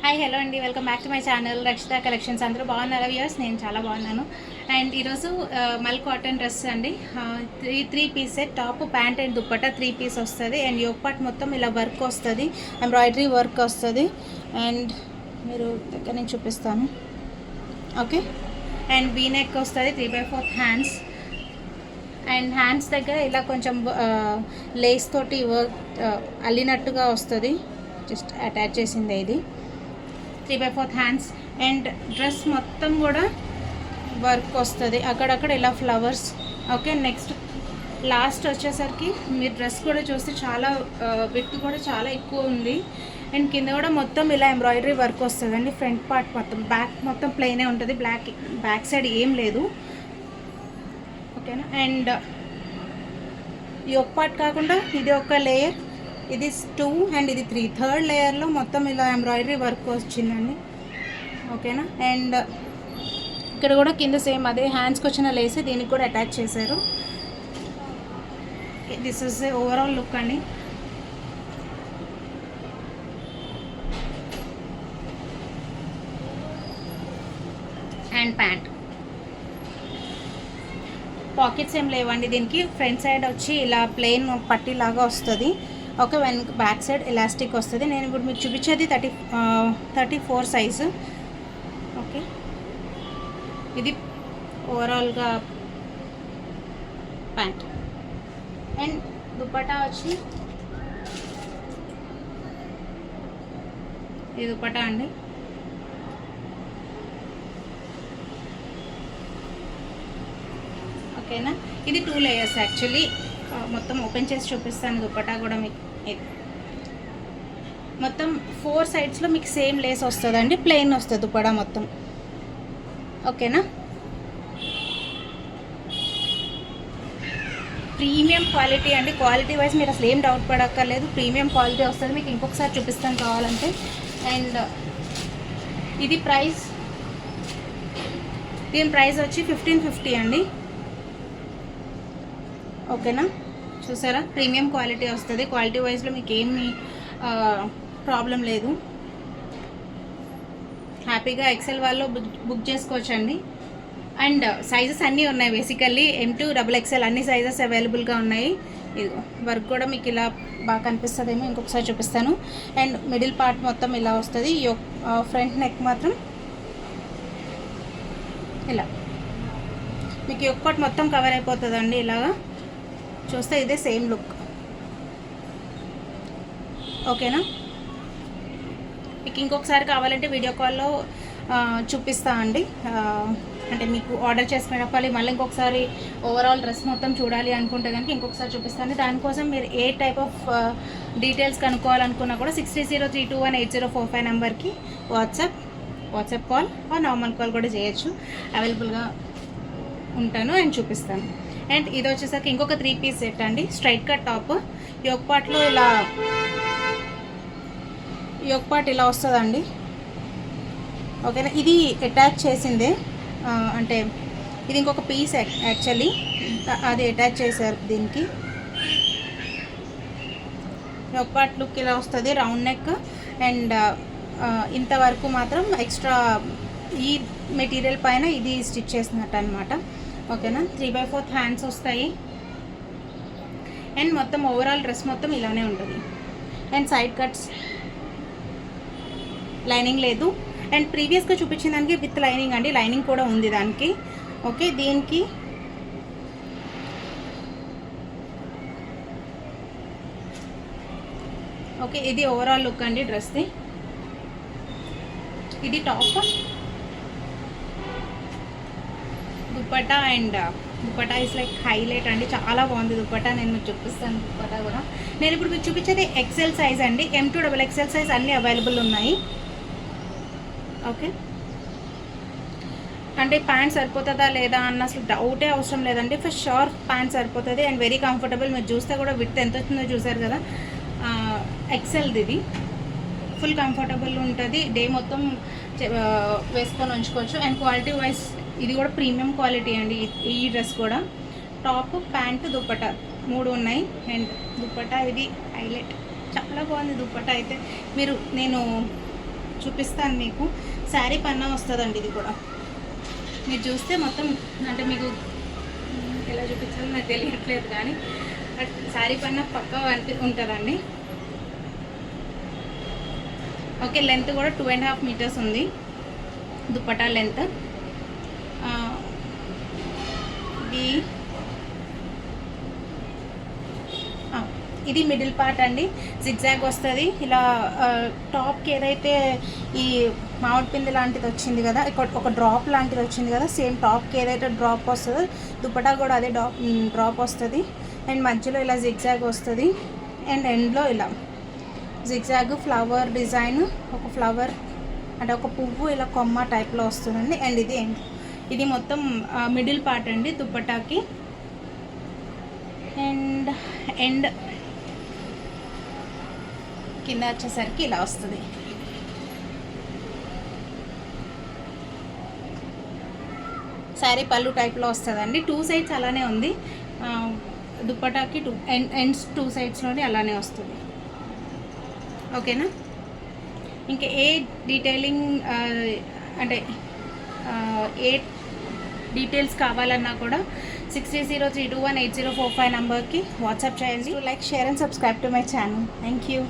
Hi hello అండి, welcome back to my channel Rakshitha collections. అందరూ బాగున్నారా వ్యూయర్స్? నేను చాలా బాగున్నాను. అండ్ ఈరోజు మల్ కాటన్ డ్రెస్ అండి. Three piece set, top pant and dupatta 3 piece వస్తుంది. అండ్ యోక్ పార్ట్ మొత్తం ఇలా వర్క్ వస్తుంది, ఎంబ్రాయిడరీ వర్క్ వస్తుంది. అండ్ మీరు దగ్గర నుంచి చూపిస్తాను. ఓకే, అండ్ వీ నెక్ వస్తుంది, 3/4 హ్యాండ్స్. అండ్ హ్యాండ్స్ దగ్గర ఇలా కొంచెం లేస్ తోటి వర్క్ అల్లినట్టుగా వస్తుంది, జస్ట్ అటాచ్ చేసింది ఇది. 3/4 హ్యాండ్స్. అండ్ డ్రెస్ మొత్తం కూడా వర్క్ వస్తుంది, అక్కడక్కడ ఇలా ఫ్లవర్స్. ఓకే, నెక్స్ట్ లాస్ట్ వచ్చేసరికి మీరు డ్రెస్ కూడా చూస్తే చాలా విడ్త్ కూడా చాలా ఎక్కువ ఉంది. అండ్ కింద కూడా మొత్తం ఇలా ఎంబ్రాయిడరీ వర్క్ వస్తుంది అండి. ఫ్రంట్ పార్ట్ మొత్తం, బ్యాక్ మొత్తం ప్లెయినే ఉంటుంది, బ్యాక్ సైడ్ ఏం లేదు. ఓకేనా. అండ్ యోక్ పార్ట్ కాకుండా ఇది ఒక లేయర్, ఇది 2 అండ్ ఇది 3, థర్డ్ లేయర్లో మొత్తం ఇలా ఎంబ్రాయిడరీ వర్క్ వచ్చిందండి. ఓకేనా. అండ్ ఇక్కడ కూడా కింద సేమ్ అదే హ్యాండ్స్కి వచ్చిన లేస్ దీనికి కూడా అటాచ్ చేశారు. దిస్ ఇస్ ఓవరాల్ లుక్ అండి. అండ్ ప్యాంట్ పాకెట్స్ ఏం లేవండి దీనికి. ఫ్రంట్ సైడ్ వచ్చి ఇలా ప్లెయిన్ పట్టీ లాగా వస్తుంది. ఓకే, వెనక బ్యాక్ సైడ్ ఎలాస్టిక్ వస్తుంది. నేను ఇప్పుడు మీకు చూపించేది 34 సైజు. ఓకే, ఇది ఓవరాల్గా ప్యాంట్. అండ్ దుపట్టా వచ్చి ఇది దుపట్టా అండి. ఓకేనా. ఇది 2 లేయర్స్ యాక్చువల్లీ. మొత్తం ఓపెన్ చేసి చూపిస్తాను. దుపట్టా కూడా మీకు మొత్తం 4 సైడ్స్లో మీకు సేమ్ లేస్ వస్తుందండి, ప్లెయిన్ వస్తుంది దుపట్టా మొత్తం. ఓకేనా. ప్రీమియం క్వాలిటీ అండి. క్వాలిటీ వైజ్ మీరు అసలు ఏం డౌట్ పడక్కర్లేదు, ప్రీమియం క్వాలిటీ వస్తుంది. మీకు ఇంకొకసారి చూపిస్తాను కావాలంటే. అండ్ ఇది ప్రైస్, దీని ప్రైస్ వచ్చి 1550 అండి. ఓకేనా. చూసారా, ప్రీమియం క్వాలిటీ వస్తుంది. క్వాలిటీ వైజ్లో మీకు ఏమి ప్రాబ్లం లేదు. హ్యాపీగా ఎక్సెల్ వాళ్ళు బుక్ చేసుకోవచ్చండి. అండ్ సైజెస్ అన్నీ ఉన్నాయి బేసికల్లీ. M2 XXL అన్ని సైజెస్ అవైలబుల్గా ఉన్నాయి. వర్క్ కూడా మీకు ఇలా బాగా కనిపిస్తుందేమో, ఇంకొకసారి చూపిస్తాను. అండ్ మిడిల్ పార్ట్ మొత్తం ఇలా వస్తుంది. ఫ్రంట్ నెక్ మాత్రం ఇలా మీకు యోక్ పార్ట్ మొత్తం కవర్ అయిపోతుందండి. ఇలాగా చూస్తే ఇదే సేమ్ లుక్. ఓకేనా. మీకు ఇంకొకసారి కావాలంటే వీడియో కాల్లో చూపిస్తా అండి. అంటే మీకు ఆర్డర్ చేసుకునేటప్పుడు మళ్ళీ ఇంకొకసారి ఓవరాల్ డ్రెస్ మొత్తం చూడాలి అనుకుంటే కనుక ఇంకొకసారి చూపిస్తాను. దానికోసం మీరు ఏ టైప్ ఆఫ్ డీటెయిల్స్ కనుక్కోవాలనుకున్నా కూడా 6303218045 నెంబర్కి వాట్సాప్ కాల్ నార్మల్ కాల్ కూడా చేయొచ్చు. అవైలబుల్గా ఉంటాను అండ్ చూపిస్తాను. అండ్ ఇది వచ్చేసరికి ఇంకొక 3 పీస్ సెట్ అండి. స్ట్రైట్ కట్ టాప్, యోక్ పార్ట్లో ఇలా యోక్ పార్ట్ ఇలా వస్తుందండి. ఓకేనా. ఇది అటాచ్ చేసిందే, అంటే ఇది ఇంకొక పీస్ యాక్చువల్లీ, అది అటాచ్ చేశారు దీనికి. యోక్ పార్ట్ లుక్ ఇలా వస్తుంది, రౌండ్ నెక్. అండ్ ఇంతవరకు మాత్రం ఎక్స్ట్రా ఈ మెటీరియల్ పైన ఇది స్టిచ్ చేసినట్టు అనమాట. ఓకేనా. 3/4 హ్యాండ్స్ వస్తాయి. అండ్ మొత్తం ఓవరాల్ డ్రెస్ మొత్తం ఇలానే ఉంటుంది. అండ్ సైడ్ కట్స్, లైనింగ్ లేదు. అండ్ ప్రీవియస్గా చూపించిన దానికి విత్ లైనింగ్ అండి, లైనింగ్ కూడా ఉంది దానికి. ఓకే, దీనికి ఓకే ఇది ఓవరాల్ లుక్ అండి డ్రెస్ది. ఇది top, dupatta. And dupatta is like highlight అండి, చాలా బాగుంది దుపట్టా. నేను మీకు చూపిస్తాను దుపట్టా కూడా. నేను ఇప్పుడు మీకు చూపించేది XL సైజ్ అండి. M2 XXL సైజ్ అన్నీ అవైలబుల్ ఉన్నాయి. ఓకే, అంటే ప్యాంట్ సరిపోతుందా లేదా అన్న అసలు డౌటే అవసరం లేదండి. ఫర్ షూర్ ప్యాంట్ సరిపోతుంది అండ్ వెరీ కంఫర్టబుల్. మీరు చూస్తే కూడా విడ్త్ ఎంత వస్తుందో చూసారు కదా. XLది ఇది ఫుల్ కంఫర్టబుల్ ఉంటుంది, డే మొత్తం వేసుకొని ఉంచుకోవచ్చు. అండ్ క్వాలిటీ వైజ్ ఇది కూడా ప్రీమియం క్వాలిటీ అండి. ఈ డ్రెస్ కూడా టాప్, ప్యాంటు, దుపట్టా 3 ఉన్నాయి. అండ్ దుపట్టా ఇది హైలైట్, చాలా బాగుంది దుపట్టా అయితే. నేను చూపిస్తాను మీకు. శారీ పన్నా వస్తుందండి ఇది కూడా. మీరు చూస్తే మొత్తం అంటే మీకు ఎలా చూపించాలో నాకు తెలియట్లేదు, కానీ శారీ పన్నా పక్కా ఉంటుందండి. ఓకే, లెంత్ కూడా 2.5 మీటర్స్ ఉంది దుపట్టా లెంత్. ఇది మిడిల్ పార్ట్ అండి, జిగ్జాగ్ వస్తుంది ఇలా. టాప్కి ఏదైతే ఈ మామిడి పిండి లాంటిది వచ్చింది కదా, ఒక డ్రాప్ లాంటిది వచ్చింది కదా, సేమ్ టాప్కి ఏదైతే డ్రాప్ వస్తుందో దుపట్టా కూడా అదే డ్రాప్ వస్తుంది. అండ్ మధ్యలో ఇలా జిగ్జాగ్ వస్తుంది, అండ్ ఎండ్లో ఇలా జిగ్జాగ్ ఫ్లవర్ డిజైన్, ఒక ఫ్లవర్ అంటే ఒక పువ్వు ఇలా కొమ్మ టైప్లో వస్తుందండి. అండ్ ఇది ఎండ్, ఇది మొత్తం మిడిల్ పార్ట్ అండి దుపట్టాకి. అండ్ ఎండ్ కింద వచ్చేసరికి ఇలా వస్తుంది. శారీ పళ్ళు టైప్లో వస్తుందండి. 2 సైడ్స్ అలానే ఉంది దుపట్టాకి, ఎండ్స్ 2 సైడ్స్లోనే అలానే వస్తుంది. ఓకేనా. ఇంకా ఏ డీటెయిలింగ్ అంటే ఏ డీటెయిల్స్ కావాలన్నా కూడా 6303218045 నెంబర్కి వాట్సాప్ చేయండి. Like, share and subscribe to my channel. Thank you.